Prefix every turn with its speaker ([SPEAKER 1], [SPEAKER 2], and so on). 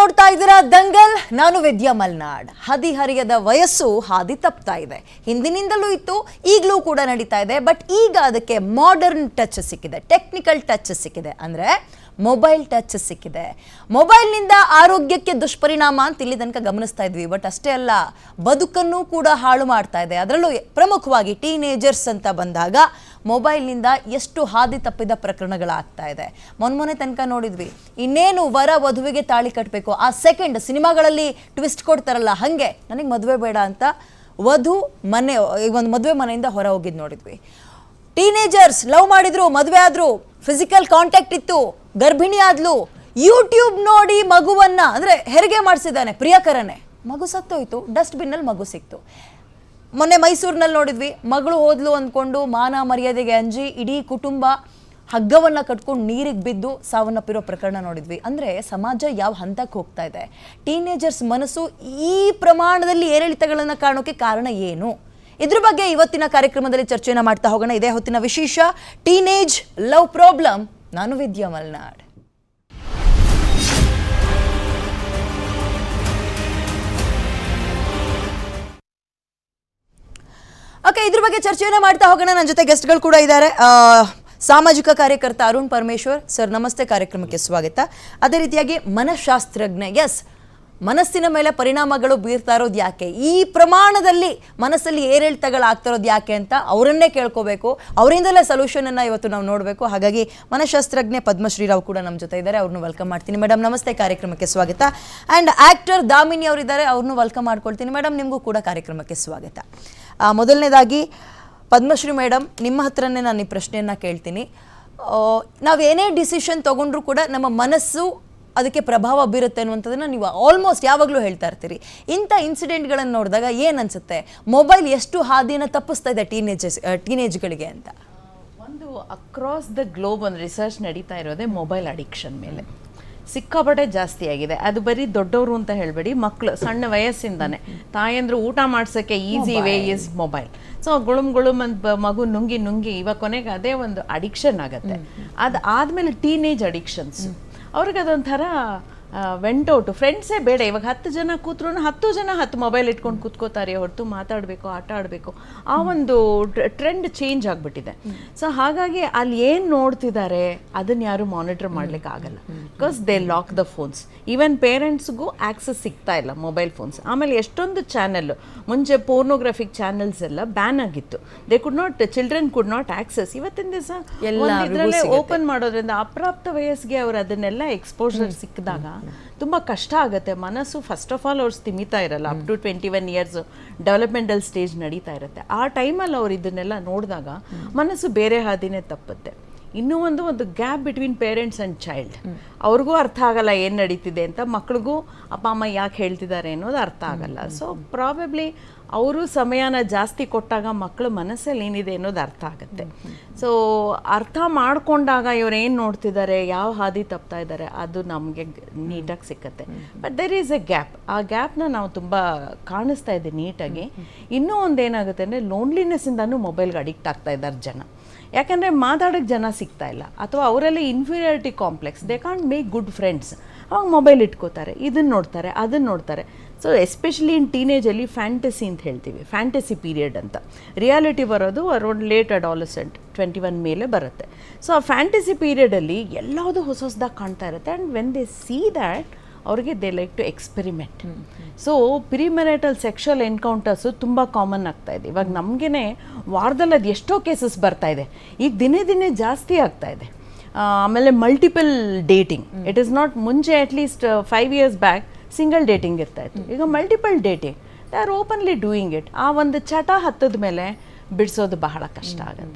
[SPEAKER 1] ನೋಡ್ತಾ ಇದ್ದೀರಾ ದಂಗಲ್. ನಾನು ವಿದ್ಯಾ ಮಲ್ನಾಡ್. ಹದಿಹರಿಯದ ವಯಸ್ಸು ಹಾದಿ ತಪ್ತಾ ಇದೆ. ಹಿಂದಿನಿಂದಲೂ ಇತ್ತು, ಈಗಲೂ ಕೂಡ ನಡೀತಾ ಇದೆ. ಬಟ್ ಈಗ ಅದಕ್ಕೆ ಮಾಡರ್ನ್ ಟಚ್ ಸಿಕ್ಕಿದೆ, ಟೆಕ್ನಿಕಲ್ ಟಚ್ ಸಿಕ್ಕಿದೆ. ಅಂದ್ರೆ ಮೊಬೈಲ್ ಟಚ್ ಸಿಕ್ಕಿದೆ. ಮೊಬೈಲ್ನಿಂದ ಆರೋಗ್ಯಕ್ಕೆ ದುಷ್ಪರಿಣಾಮ ಅಂತ ಇಲ್ಲಿ ತನಕ ಗಮನಿಸ್ತಾ ಇದ್ವಿ. ಬಟ್ ಅಷ್ಟೇ ಅಲ್ಲ, ಬದುಕನ್ನು ಕೂಡ ಹಾಳು ಮಾಡ್ತಾ ಇದೆ. ಅದರಲ್ಲೂ ಪ್ರಮುಖವಾಗಿ ಟೀನೇಜರ್ಸ್ ಅಂತ ಬಂದಾಗ ಮೊಬೈಲ್ನಿಂದ ಎಷ್ಟು ಹಾದಿ ತಪ್ಪಿದ ಪ್ರಕರಣಗಳಾಗ್ತಾ ಇದೆ. ಮೊನ್ನೆ ತನಕ ನೋಡಿದ್ವಿ, ಇನ್ನೇನು ವರ ವಧುವಿಗೆ ತಾಳಿ ಕಟ್ಟಬೇಕು ಆ ಸೆಕೆಂಡ್ ಸಿನಿಮಾಗಳಲ್ಲಿ ಟ್ವಿಸ್ಟ್ ಕೊಡ್ತಾರಲ್ಲ, ಹಾಗೆ ನನಗೆ ಮದುವೆ ಬೇಡ ಅಂತ ವಧು ಒಂದು ಮದುವೆ ಮನೆಯಿಂದ ಹೊರ ಹೋಗಿದ್ದು ನೋಡಿದ್ವಿ. ಟೀನೇಜರ್ಸ್ ಲವ್ ಮಾಡಿದ್ರು, ಮದುವೆ ಆದ್ರು, ಫಿಸಿಕಲ್ ಕಾಂಟ್ಯಾಕ್ಟ್ ಇತ್ತು, ಗರ್ಭಿಣಿ ಆದ್ಲು, ಯೂಟ್ಯೂಬ್ ನೋಡಿ ಮಗುವನ್ನ ಅಂದ್ರೆ ಹೆರಿಗೆ ಮಾಡಿಸಿದ್ದಾನೆ ಪ್ರಿಯಕರನೇ, ಮಗು ಸತ್ತೋಯ್ತು, ಡಸ್ಟ್ಬಿನ್ ಅಲ್ಲಿ ಮಗು ಸಿಕ್ತು. ಮೊನ್ನೆ ಮೈಸೂರಿನಲ್ಲಿ ನೋಡಿದ್ವಿ, ಮಗಳು ಹೋದ್ಲು ಅಂದ್ಕೊಂಡು ಮಾನ ಮರ್ಯಾದೆಗೆ ಅಂಜಿ ಇಡೀ ಕುಟುಂಬ ಹಗ್ಗವನ್ನ ಕಟ್ಕೊಂಡು ನೀರಿಗೆ ಬಿದ್ದು ಸಾವನ್ನಪ್ಪಿರೋ ಪ್ರಕರಣ ನೋಡಿದ್ವಿ. ಅಂದ್ರೆ ಸಮಾಜ ಯಾವ ಹಂತಕ್ಕೆ ಹೋಗ್ತಾ ಇದೆ, ಟೀನೇಜರ್ಸ್ ಮನಸ್ಸು ಈ ಪ್ರಮಾಣದಲ್ಲಿ ಏರಿಳಿತಗಳನ್ನ ಕಾರಣಕ್ಕೆ ಕಾರಣ ಏನು, ಇದ್ರ ಬಗ್ಗೆ ಇವತ್ತಿನ ಕಾರ್ಯಕ್ರಮದಲ್ಲಿ ಚರ್ಚೆಯನ್ನು ಮಾಡ್ತಾ ಹೋಗೋಣ. ಇದೇ ಹೊತ್ತಿನ ವಿಶೇಷ ಟೀನೇಜ್ ಲವ್ ಪ್ರಾಬ್ಲಮ್. ನಾನು ವಿದ್ಯಾ ಮಲ್ನಾಡ್. ಓಕೆ, ಇದ್ರ ಬಗ್ಗೆ ಚರ್ಚೆಯನ್ನು ಮಾಡ್ತಾ ಹೋಗೋಣ. ನನ್ನ ಜೊತೆ ಗೆಸ್ಟ್ಗಳು ಕೂಡ ಇದ್ದಾರೆ. ಸಾಮಾಜಿಕ ಕಾರ್ಯಕರ್ತ ಅರುಣ್ ಪರಮೇಶ್ವರ್ ಸರ್, ನಮಸ್ತೆ, ಕಾರ್ಯಕ್ರಮಕ್ಕೆ ಸ್ವಾಗತ. ಅದೇ ರೀತಿಯಾಗಿ ಮನಃಶಾಸ್ತ್ರಜ್ಞ, ಎಸ್, ಮನಸ್ಸಿನ ಮೇಲೆ ಪರಿಣಾಮಗಳು ಬೀರ್ತಾ ಇರೋದು ಯಾಕೆ, ಈ ಪ್ರಮಾಣದಲ್ಲಿ ಮನಸ್ಸಲ್ಲಿ ಏರಿಳಿತಗಳಾಗ್ತಾ ಇರೋದು ಯಾಕೆ ಅಂತ ಅವರನ್ನೇ ಕೇಳ್ಕೋಬೇಕು, ಅವರಿಂದಲೇ ಸೊಲ್ಯೂಷನ್ ಅನ್ನ ಇವತ್ತು ನಾವು ನೋಡಬೇಕು. ಹಾಗಾಗಿ ಮನಃಶಾಸ್ತ್ರಜ್ಞೆ ಪದ್ಮಶ್ರೀ ರಾವ್ ಕೂಡ ನಮ್ಮ ಜೊತೆ ಇದ್ದಾರೆ, ಅವ್ರನ್ನು ವೆಲ್ಕಮ್ ಮಾಡ್ತೀನಿ. ಮೇಡಮ್ ನಮಸ್ತೆ, ಕಾರ್ಯಕ್ರಮಕ್ಕೆ ಸ್ವಾಗತ. ಆ್ಯಂಡ್ ಆಕ್ಟರ್ ದಾಮಿನಿ ಅವರಿದ್ದಾರೆ, ಅವ್ರನ್ನು ವೆಲ್ಕಮ್ ಮಾಡ್ಕೊಳ್ತೀನಿ. ಮೇಡಮ್ ನಿಮಗೂ ಕೂಡ ಕಾರ್ಯಕ್ರಮಕ್ಕೆ ಸ್ವಾಗತ. ಮೊದಲನೇದಾಗಿ ಪದ್ಮಶ್ರೀ ಮೇಡಮ್, ನಿಮ್ಮ ಹತ್ರನೇ ನಾನು ಈ ಪ್ರಶ್ನೆಯನ್ನು ಕೇಳ್ತೀನಿ. ನಾವೇನೇ ಡಿಸಿಷನ್ ತೊಗೊಂಡ್ರೂ ಕೂಡ ನಮ್ಮ ಮನಸ್ಸು ಅದಕ್ಕೆ ಪ್ರಭಾವ ಬೀರುತ್ತೆ ಅನ್ನುವಂಥದ್ದನ್ನು ನೀವು ಆಲ್ಮೋಸ್ಟ್ ಯಾವಾಗಲೂ ಹೇಳ್ತಾ ಇರ್ತೀರಿ. ಇಂಥ ಇನ್ಸಿಡೆಂಟ್ಗಳನ್ನು ನೋಡಿದಾಗ ಏನು ಅನಿಸುತ್ತೆ, ಮೊಬೈಲ್ ಎಷ್ಟು ಹಾದಿಯನ್ನು ತಪ್ಪಿಸ್ತಾ ಇದೆ ಟೀನೇಜ್ಗಳಿಗೆ ಅಂತ?
[SPEAKER 2] ಒಂದು ಅಕ್ರಾಸ್ ದ ಗ್ಲೋಬ್ ಒಂದು ರಿಸರ್ಚ್ ನಡೀತಾ ಇರೋದೇ ಮೊಬೈಲ್ ಅಡಿಕ್ಷನ್ ಮೇಲೆ ಸಿಕ್ಕಾಪಟ್ಟೆ ಜಾಸ್ತಿ ಆಗಿದೆ. ಅದು ಬರೀ ದೊಡ್ಡವರು ಅಂತ ಹೇಳಬೇಡಿ, ಮಕ್ಕಳು ಸಣ್ಣ ವಯಸ್ಸಿಂದಾನೆ ತಾಯಂದ್ರು ಊಟ ಮಾಡ್ಸೋಕ್ಕೆ easy way is mobile. So ಗುಳುಮ್ ಅಂತ ಮಗು ನುಂಗಿ ಇವಾಗ ಕೊನೆಗೆ ಅದೇ ಒಂದು ಅಡಿಕ್ಷನ್ ಆಗುತ್ತೆ. ಅದು ಆದಮೇಲೆ ಟೀನೇಜ್ ಅಡಿಕ್ಷನ್ಸ್, ಅವ್ರಿಗೆ ಅದೊಂಥರ ವೆಂಟೌಟು, ಫ್ರೆಂಡ್ಸೇ ಬೇಡ. ಇವಾಗ 10 ಜನ ಕೂತ್ರು 10 ಜನ 10 ಮೊಬೈಲ್ ಇಟ್ಕೊಂಡು ಕೂತ್ಕೋತಾರೆ ಹೊರತು ಮಾತಾಡಬೇಕು, ಆಟ ಆಡಬೇಕು, ಆ ಒಂದು ಟ್ರೆಂಡ್ ಚೇಂಜ್ ಆಗಿಬಿಟ್ಟಿದೆ. ಸೊ ಹಾಗಾಗಿ ಅಲ್ಲಿ ಏನು ನೋಡ್ತಿದ್ದಾರೆ ಅದನ್ನು ಯಾರು ಮಾನಿಟರ್ ಮಾಡ್ಲಿಕ್ಕೆ ಆಗಲ್ಲ, because they lock the phones. Even ಪೇರೆಂಟ್ಸ್ಗೂ ಆಕ್ಸೆಸ್ ಸಿಗ್ತಾ ಇಲ್ಲ ಮೊಬೈಲ್ ಫೋನ್ಸ್. ಆಮೇಲೆ ಎಷ್ಟೊಂದು ಚಾನೆಲ್, ಮುಂಚೆ ಪೋರ್ನೋಗ್ರಾಫಿಕ್ ಚಾನೆಲ್ಸ್ ಎಲ್ಲ ಬ್ಯಾನ್ ಆಗಿತ್ತು, ಚಿಲ್ಡ್ರನ್ ಕುಡ್ ನಾಟ್ ಆಕ್ಸೆಸ್. ಇವತ್ತಿನ ದಿವಸ ಇದರಲ್ಲೇ ಓಪನ್ ಮಾಡೋದ್ರಿಂದ ಅಪ್ರಾಪ್ತ ವಯಸ್ಸಿಗೆ ಅವರು ಅದನ್ನೆಲ್ಲ ಎಕ್ಸ್ಪೋಜರ್ ಸಿಕ್ಕಿದಾಗ ತುಂಬ ಕಷ್ಟ ಆಗುತ್ತೆ. ಮನಸ್ಸು ಫಸ್ಟ್ ಆಫ್ ಆಲ್ ಅವ್ರು ಸ್ಥಿಮಿತ ಇರಲ್ಲ. Up to 21 years developmental stage ನಡೀತಾ ಇರುತ್ತೆ. ಆ ಟೈಮಲ್ಲಿ ಅವ್ರು ಇದನ್ನೆಲ್ಲ ನೋಡಿದಾಗ ಮನಸ್ಸು ಬೇರೆ ಹಾದಿನೇ ತಪ್ಪುತ್ತೆ. ಇನ್ನೂ ಒಂದು gap between parents and child, ಅವ್ರಿಗೂ ಅರ್ಥ ಆಗಲ್ಲ ಏನು ನಡೀತಿದೆ ಅಂತ, ಮಕ್ಳಿಗೂ ಅಪ್ಪ ಅಮ್ಮ ಯಾಕೆ ಹೇಳ್ತಿದ್ದಾರೆ ಅನ್ನೋದು ಅರ್ಥ ಆಗಲ್ಲ. ಸೊ ಪ್ರಾಬಬ್ಲಿ ಅವರು ಸಮಯನ ಜಾಸ್ತಿ ಕೊಟ್ಟಾಗ ಮಕ್ಕಳ ಮನಸ್ಸಲ್ಲಿ ಏನಿದೆ ಅನ್ನೋದು ಅರ್ಥ ಆಗುತ್ತೆ. ಸೊ ಅರ್ಥ ಮಾಡಿಕೊಂಡಾಗ ಇವ್ರು ಏನು ನೋಡ್ತಿದ್ದಾರೆ, ಯಾವ ಹಾದಿ ತಪ್ತಾ ಇದ್ದಾರೆ, ಅದು ನಮಗೆ ನೀಟಾಗಿ ಸಿಕ್ಕತ್ತೆ. But there is a gap. ಆ ಗ್ಯಾಪ್ನ ನಾವು ತುಂಬ ಕಾಣಿಸ್ತಾ ಇದ್ದೀವಿ ನೀಟಾಗಿ. ಇನ್ನೂ ಒಂದು ಏನಾಗುತ್ತೆ ಅಂದರೆ ಲೋನ್ಲಿನೆಸ್ಸಿಂದನೂ ಮೊಬೈಲ್ಗೆ ಅಡಿಕ್ಟ್ ಆಗ್ತಾ ಇದ್ದಾರೆ ಜನ. ಯಾಕಂದರೆ ಮಾತಾಡೋಕ್ಕೆ ಜನ ಸಿಗ್ತಾ ಇಲ್ಲ, ಅಥವಾ ಅವರಲ್ಲಿ inferiority complex, they can't make good friends. ಅವಾಗ ಮೊಬೈಲ್ ಇಟ್ಕೋತಾರೆ, ಇದನ್ನು ನೋಡ್ತಾರೆ, ಅದನ್ನು ನೋಡ್ತಾರೆ. ಸೊ ಎಸ್ಪೆಷಲಿ ಇನ್ ಟೀನೇಜಲ್ಲಿ ಫ್ಯಾಂಟಸಿ ಅಂತ ಹೇಳ್ತೀವಿ, ಫ್ಯಾಂಟಸಿ ಪೀರಿಯಡ್ ಅಂತ. ರಿಯಾಲಿಟಿ ಬರೋದು ಅರೌಂಡ್ ಲೇಟ್ ಅಡಾಲಸೆಂಟ್ 21 ಮೇಲೆ ಬರುತ್ತೆ. ಸೊ ಆ ಫ್ಯಾಂಟಸಿ ಪೀರಿಯಡಲ್ಲಿ ಎಲ್ಲದೂ ಹೊಸದಾಗಿ ಕಾಣ್ತಾ ಇರುತ್ತೆ. And when they see that, ಅವ್ರಿಗೆ they like to experiment. So premarital sexual encounters ತುಂಬ ಕಾಮನ್ ಆಗ್ತಾ ಇದೆ. ಇವಾಗ ನಮಗೇ ವಾರದಲ್ಲಿ ಅದು ಎಷ್ಟೋ ಕೇಸಸ್ ಬರ್ತಾ ಇದೆ, ಈಗ ದಿನೇ ಜಾಸ್ತಿ ಆಗ್ತಾ ಇದೆ. ಆಮೇಲೆ multiple dating, it is not, ಮುಂಚೆ at least 5 years back single dating ಇರ್ತಾ ಇತ್ತು, ಈಗ multiple dating, they are openly doing it. ಆ ಒಂದು ಚಟ ಹತ್ತದ ಮೇಲೆ ಬಿಡಿಸೋದು ಬಹಳ ಕಷ್ಟ ಆಗುತ್ತೆ.